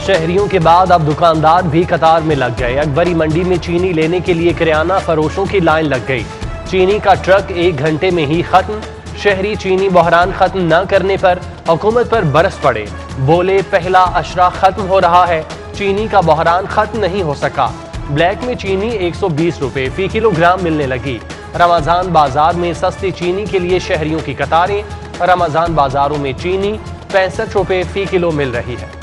शहरियों के बाद अब दुकानदार भी कतार में लग गए। अकबरी मंडी में चीनी लेने के लिए किराना फरोशों की लाइन लग गई। चीनी का ट्रक 1 घंटे में ही खत्म। शहरी चीनी बहरान खत्म न करने पर हुकूमत पर बरस पड़े। बोले पहला अशरा खत्म हो रहा है, चीनी का बहरान खत्म नहीं हो सका। ब्लैक में चीनी 120 रुपए फी किलोग्राम मिलने लगी। रमजान बाजार में सस्ती चीनी के लिए शहरियों की कतारें। रमजान बाजारों में चीनी 65 रुपए फी किलो मिल रही है।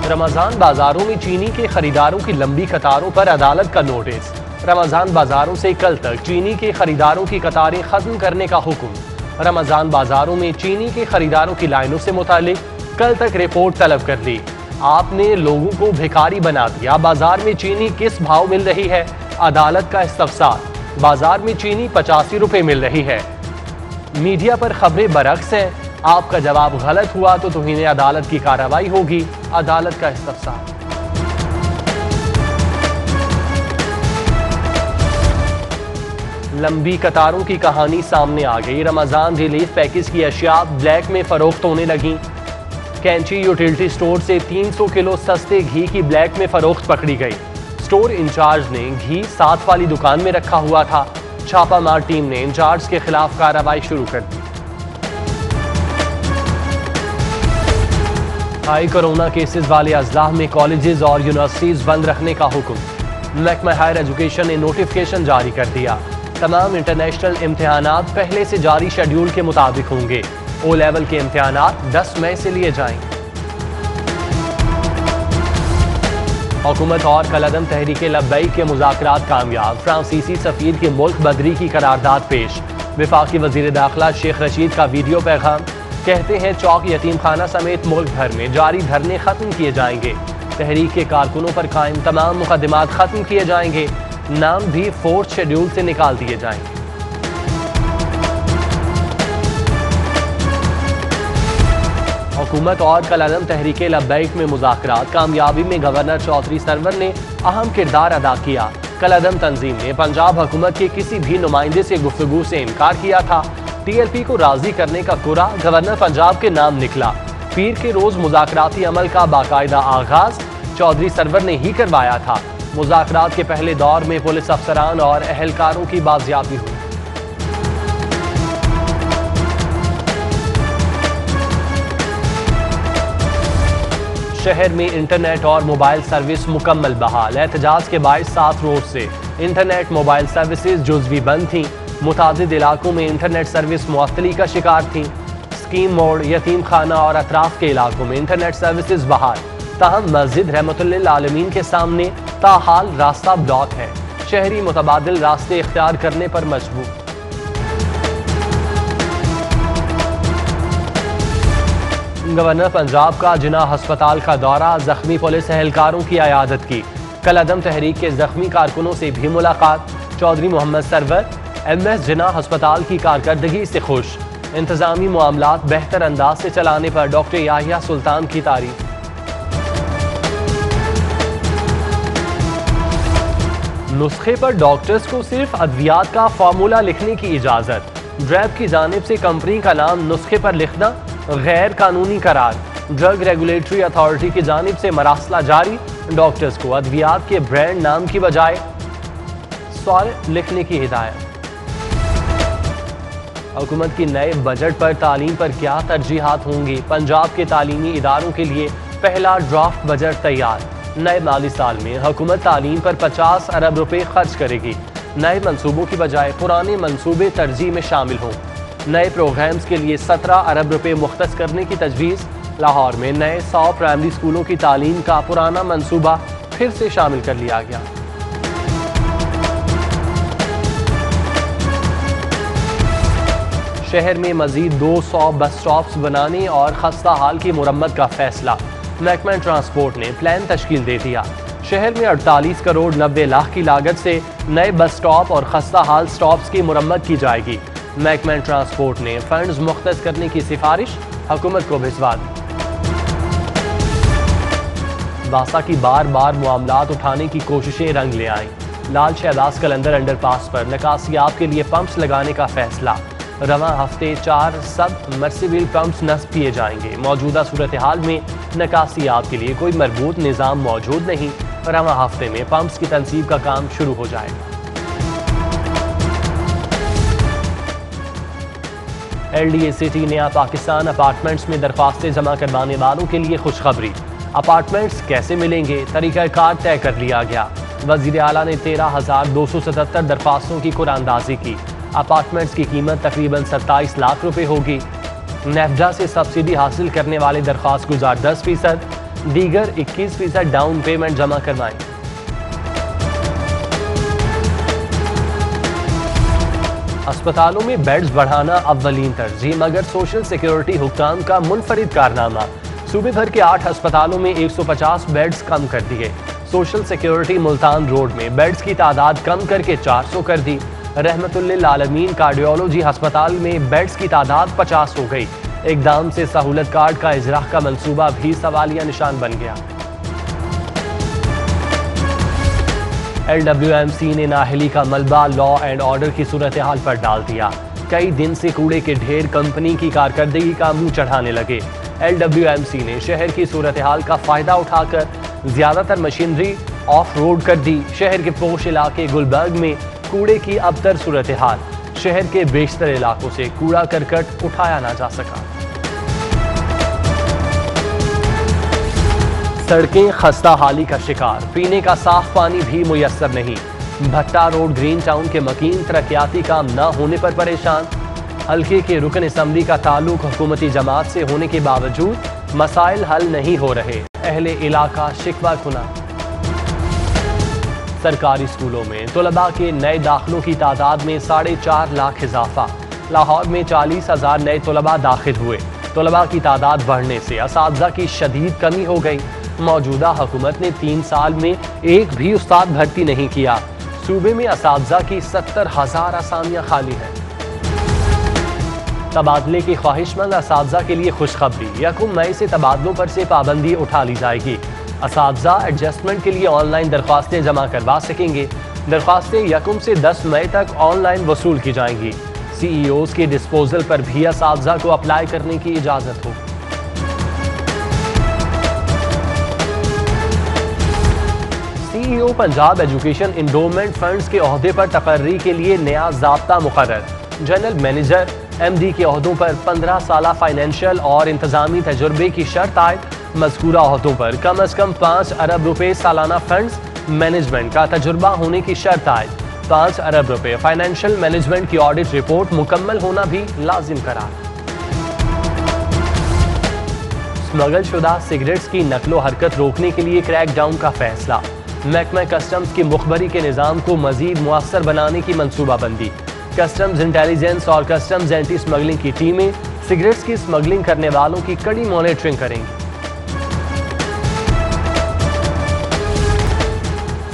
रमजान बाजारों में चीनी के खरीदारों की लंबी कतारों पर अदालत का नोटिस। रमजान बाजारों से कल तक चीनी के खरीदारों की कतारें खत्म करने का हुक्म। रमजान बाजारों में चीनी के खरीदारों की लाइनों से मुतालिक कल तक रिपोर्ट तलब कर ली। आपने लोगों को भिखारी बना दिया। बाजार में चीनी किस भाव मिल रही है? अदालत का इस्तफसार। बाजार में चीनी 85 रुपए मिल रही है। मीडिया पर खबरें बरअक्स हैं। आपका जवाब गलत हुआ तो तुम्हें अदालत की कार्रवाई होगी। अदालत का इस्तफसार। लंबी कतारों की कहानी सामने आ गई। रमजान रिलीफ पैकेज की अशिया ब्लैक में फरोख्त होने लगी। कैंची यूटिलिटी स्टोर से 300 किलो सस्ते घी की ब्लैक में फरोख्त पकड़ी गई। स्टोर इंचार्ज ने घी साथ वाली दुकान में रखा हुआ था। छापामार टीम ने इंचार्ज के खिलाफ कार्रवाई शुरू कर दी। हाई कोरोना केसेस वाले अजलाह में कॉलेजेस और यूनिवर्सिटीज बंद रखने का हुक्म। महकमा हायर एजुकेशन ने नोटिफिकेशन जारी कर दिया। तमाम इंटरनेशनल इम्तिहानात पहले से जारी शेड्यूल के मुताबिक होंगे। ओ लेवल के इम्तिहानात 10 मई से लिए जाएंगे। हुकूमत और कलअदम तहरीक लब्बैक के मुज़ाकरात कामयाब। फ्रांसीसी सफीर की मुल्क बदरी की करारदाद पेश। वफाकी वजीर दाखिला शेख रशीद का वीडियो पैगाम। कहते हैं चौक यतीम खाना समेत मुल्क भर में जारी धरने खत्म किए जाएंगे। तहरीक के कारकुनों पर कायम तमाम मुकदमात खत्म किए जाएंगे। नाम भी 4th शेड्यूल से निकाल दिए जाएंगे। हुकूमत और कलअदम तहरीक लब्बैक में मुज़ाकरात कामयाबी में गवर्नर चौधरी सरवर ने अहम किरदार अदा किया। कलअदम तंजीम ने पंजाब हुकूमत के किसी भी नुमाइंदे से गुफ्तगू से इनकार किया था। TLP को राजी करने का कुरा गवर्नर पंजाब के नाम निकला। पीर के रोज मुज़ाकराती अमल का बाकायदा आगाज चौधरी सरवर ने ही करवाया था। मुज़ाकरात के पहले दौर में पुलिस अफसरान और अहलकारों की बाजियाबी हुई। शहर में इंटरनेट और मोबाइल सर्विस मुकम्मल बहाल। एहतजाज के बायस 7 रोज से इंटरनेट मोबाइल सर्विसेज जुज़वी बंद थीं। मुतादिद इलाकों में इंटरनेट सर्विस मुअत्तली का शिकार थीं। स्कीम मोड़, यतीम खाना और अतराफ के इलाकों में इंटरनेट सर्विसेज बहाल। ताहम मस्जिद रहमतुल्लिल आलमीन के सामने ताहाल रास्ता ब्लॉक है। शहरी मुतबादिल रास्ते इख्तियार करने पर मजबूर। गवर्नर पंजाब का जिना अस्पताल का दौरा। जख्मी पुलिस एहलकारों की अयादत की। कलअदम तहरीक के जख्मी कारकुनों से भी मुलाकात। चौधरी मोहम्मद सरवर MS जिना अस्पताल की कारकर्दगी से खुश। इंतजामी मामलात बेहतर अंदाज से चलाने पर डॉक्टर याहिया सुल्तान की तारीफ। नुस्खे पर डॉक्टर्स को सिर्फ अद्वियात का फार्मूला लिखने की इजाजत। ड्रैब की जानिब से कंपनी का नाम नुस्खे पर लिखना गैर कानूनी करार। ड्रग रेगुलेटरी अथॉरिटी की जानिब से मरासला जारी। डॉक्टर्स को अद्वियात के ब्रांड नाम की बजाय स्वार लिखने की हिदायत। हुकूमत की नए बजट पर तालीम पर क्या तरजीहात होंगी? पंजाब के तालीमी इदारों के लिए पहला ड्राफ्ट बजट तैयार। नए माली साल में हुकूमत तालीम पर 50 अरब रुपए खर्च करेगी। नए मंसूबों की बजाय पुराने मंसूबे तरजीह में शामिल हों। नए प्रोग्राम्स के लिए 17 अरब रुपए मुख्तस करने की तजवीज़। लाहौर में नए 100 प्राइमरी स्कूलों की तालीम का पुराना मंसूबा फिर से शामिल कर लिया गया। शहर में मजीद 200 बस स्टॉप्स बनाने और खस्ता हाल की मुरम्मत का फैसला। महकमा ट्रांसपोर्ट ने प्लान तश्कील दे दिया। शहर में 48 करोड़ 90 लाख की लागत से नए बस स्टॉप और खस्ता हाल स्टॉप्स की मुरम्मत की जाएगी। महकमा ट्रांसपोर्ट ने फंड्स मुख्तस करने की सिफारिश हुकूमत को भिजवा दी। बासा की बार बार मामलात उठाने की कोशिशें रंग ले आईं। लाल शहबाज कलंदर अंडरपास पर निकासियाब के लिए पंप्स लगाने का फैसला। रवां हफ्ते 4 सबमर्सिबल पंप्स नस्ब किए जाएंगे। मौजूदा सूरत हाल में निकासियात के लिए कोई मरबूत निज़ाम मौजूद नहीं। रवां हफ्ते में पंप्स की तनसीब का काम शुरू हो जाएगा। LDA सिटी नया पाकिस्तान अपार्टमेंट्स में दरख्वास्तें जमा करवाने वालों के लिए खुशखबरी। अपार्टमेंट्स कैसे मिलेंगे, तरीक़ाकार तय कर लिया गया। वज़ीर आला ने 13,277 दरख्वास्तों की कुरानंदाजी की। अपार्टमेंट्स की कीमत तकरीबन 27 लाख रुपए होगी। नेफ्डा से सब्सिडी हासिल करने वाले दरख्वास्त गुजार 10%, दीगर 21% डाउन पेमेंट जमा करवाएं। अस्पतालों में बेड्स बढ़ाना अव्वलीन तरजीह, मगर सोशल सिक्योरिटी हुक्काम का मुनफरिद कारनामा। सूबे भर के 8 अस्पतालों में 150 बेड्स कम कर दिए। सोशल सिक्योरिटी मुल्तान रोड में बेड्स की तादाद कम करके 400 कर दी। रहमतुल्लिल आलमीन कार्डियोलॉजी अस्पताल में बेड्स की तादाद 50 हो गई। इकदाम से सहूलत कार्ड का इजराह का मंसूबा भी सवालिया निशान बन गया। LWMC ने नाहली का मलबा लॉ एंड ऑर्डर की सूरत हाल पर डाल दिया। कई दिन से कूड़े के ढेर कंपनी की कारकर्दगी का मुंह चढ़ाने लगे। LWMC ने शहर की सूरत हाल का फायदा उठाकर ज्यादातर मशीनरी ऑफ रोड कर दी। शहर के पोश इलाके गुलबर्ग में कूड़े की अबतर सूरत हाल। शहर के बेशतर इलाकों से कूड़ा करकट उठाया ना जा सका। सड़कें खस्ता हाली का शिकार, पीने का साफ पानी भी मुयस्सर नहीं। भट्टा रोड ग्रीन टाउन के मकीन तरक्याती काम न होने पर परेशान। हल्के के रुकन असम्बली का ताल्लुक हुकूमती जमात से होने के बावजूद मसाइल हल नहीं हो रहे। अहले इलाका शिकवा खुना। सरकारी स्कूलों में तलबा के नए दाखिलों की तादाद में 4.5 लाख इजाफा। लाहौर में 40,000 नए तलबा दाखिल हुए। तलबा की तादाद बढ़ने से असातिज़ा की शदीद कमी हो गई। मौजूदा हुकूमत ने 3 साल में एक भी उस्ताद भर्ती नहीं किया। सूबे में असातिज़ा की 70,000 असामियाँ खाली हैं। तबादले की ख्वाहिशमंद असातिज़ा के लिए खुशखबरी, 1 मई से तबादलों पर से पाबंदी उठा ली जाएगी। असातिज़ा एडजस्टमेंट के लिए ऑनलाइन दरख्वास्तें जमा करवा सकेंगे। दरख्वास्तें 1 से 10 मई तक ऑनलाइन वसूल की जाएंगी। CEOs के डिस्पोजल पर भी असातिज़ा को अप्लाई करने की इजाज़त होगी। CEO Punjab education endowment funds के ओहदे पर तकर्री के लिए नया ज़ाब्ता मुकर्रर। जनरल मैनेजर MD के ओहदों पर 15 साला फाइनेंशियल और इंतजामी तजुर्बे की शर्त आयद। मज़कूरा ओहदों पर कम अज़ कम 5 अरब रुपए सालाना फंड्स मैनेजमेंट का तजुर्बा होने की शर्त आयद। 5 अरब रुपए फाइनेंशियल मैनेजमेंट की ऑडिट रिपोर्ट मुकम्मल होना भी लाजिम करार। स्मगल शुदा सिगरेट्स की नकलो हरकत रोकने के लिए क्रैकडाउन का फैसला। महकमा कस्टम्स की मुखबरी के निज़ाम को मजीद मुअस्सर बनाने की मनसूबाबंदी। कस्टम्स इंटेलिजेंस और कस्टम्स एंटी स्मगलिंग की टीमें सिगरेट्स की स्मगलिंग करने वालों की कड़ी मॉनिटरिंग करेंगी।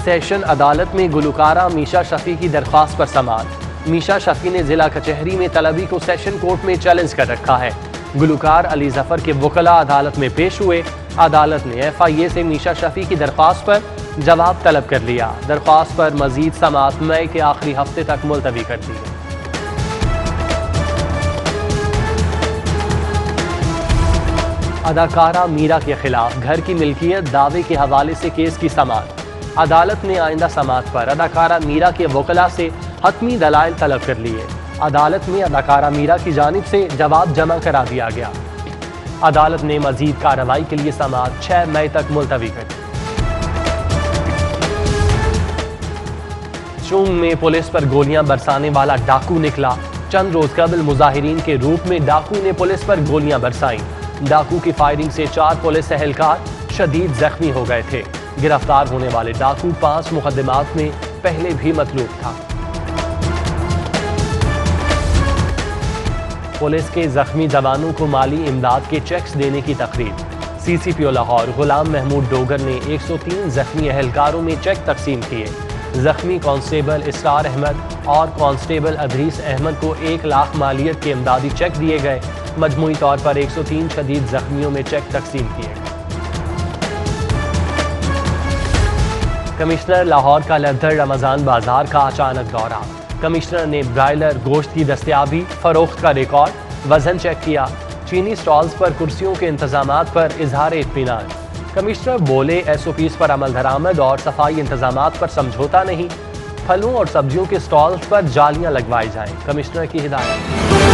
सेशन अदालत में गुलकारा मीशा शफी की दरख्वास्त पर समाअत। मीशा शफी ने जिला कचहरी में तलबी को सेशन कोर्ट में चैलेंज कर रखा है। गुलकार अली जफर के वकला अदालत में पेश हुए। अदालत ने FIA से मीशा शफी की दरख्वास्त पर जवाब तलब कर लिया। दरख्वास्त पर मजीद समाअत मई के आखिरी हफ्ते तक मुलतवी कर दी है। अदाकारा मीरा के खिलाफ घर की मिल्कियत दावे के हवाले से केस की समाअत। अदालत ने आइंदा समाअत पर अदाकारा मीरा के वकला से हतमी दलाइल तलब कर लिए। अदालत में अदाकारा मीरा की जानिब से जवाब जमा करा दिया गया। अदालत ने मजीद कार्रवाई के लिए समाअत 6 मई तक मुलतवी कर दी। चूंग में पुलिस पर गोलियां बरसाने वाला डाकू निकला। चंद रोज कबल मुजाहिरीन के रूप में डाकू ने पुलिस पर गोलियां बरसाई। डाकू की फायरिंग से 4 पुलिस एहलकार शदीद जख्मी हो गए थे। गिरफ्तार होने वाले डाकू 5 मुकदमात में पहले भी मतलूब था। पुलिस के जख्मी जवानों को माली इमदाद के चेक्स देने की तकरीब। CCPO लाहौर गुलाम महमूद डोगर ने 103 जख्मी एहलकारों में चेक तकसीम किए। जख्मी कांस्टेबल इसरार अहमद और कांस्टेबल अदरीस अहमद को 1 लाख मालियत के इमदादी चेक दिए गए। मजमूई तौर पर 103 शदीद जख्मियों में चेक तकसीम किए गए। कमिश्नर लाहौर का लद्दर रमजान बाजार का अचानक दौरा। कमिश्नर ने ब्रायलर गोश्त की दस्तयाबी, फरोख्त का रिकॉर्ड, वजन चेक किया। चीनी स्टॉल्स पर कुर्सियों के इंतजामात पर इजहार इत्मीनान। कमिश्नर बोले SOPs पर अमल दरामद और सफाई इंतजामात पर समझौता नहीं। फलों और सब्जियों के स्टॉल्स पर जालियां लगवाई जाएं, कमिश्नर की हिदायत।